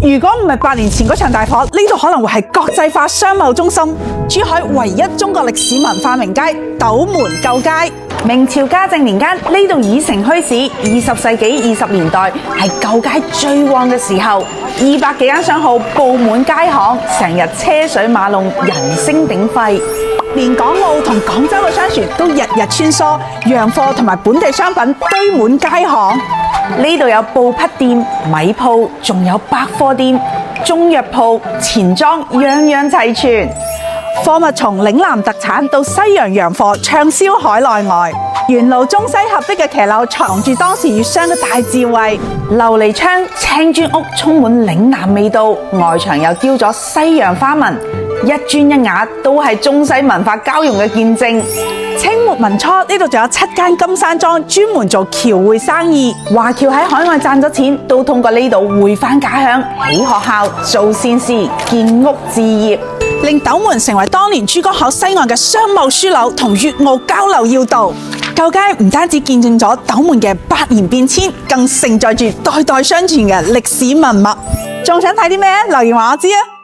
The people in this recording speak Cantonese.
如果唔係8年前嗰場大火，呢度可能會係國際化商貿中心，珠海唯一中國歷史文化名街斗門舊街。明朝嘉靖年間，呢度已成墟市。20世紀20年代係舊街最旺嘅時候，200幾間商號佈滿街巷，成日車水馬龍，人聲鼎沸。連港澳同廣州嘅商船都日日穿梭，洋貨同埋本地商品堆滿街巷。呢度有布匹店、米鋪，仲有百貨店、中藥鋪、錢莊，樣樣齊全。貨物從嶺南特產到西洋洋貨，暢銷海內外。沿路中西合璧嘅騎樓藏住當時粵商嘅大智慧。琉璃窗、青磚屋充滿嶺南味道，外牆又雕咗西洋花紋，一磚一瓦都係中西文化交融嘅見證。清末民初呢度仲有7間金山莊，專門做僑匯生意。華僑喺海外賺咗錢，都通過呢度匯返家鄉，起學校、做善事、建屋置業，令斗門成為當年珠江口西岸嘅商貿樞紐同粵澳交流要道。舊街唔單止見證咗斗門嘅百年變遷，更承載住代代相傳嘅歷史文物。仲想睇啲咩？留言話我知啊！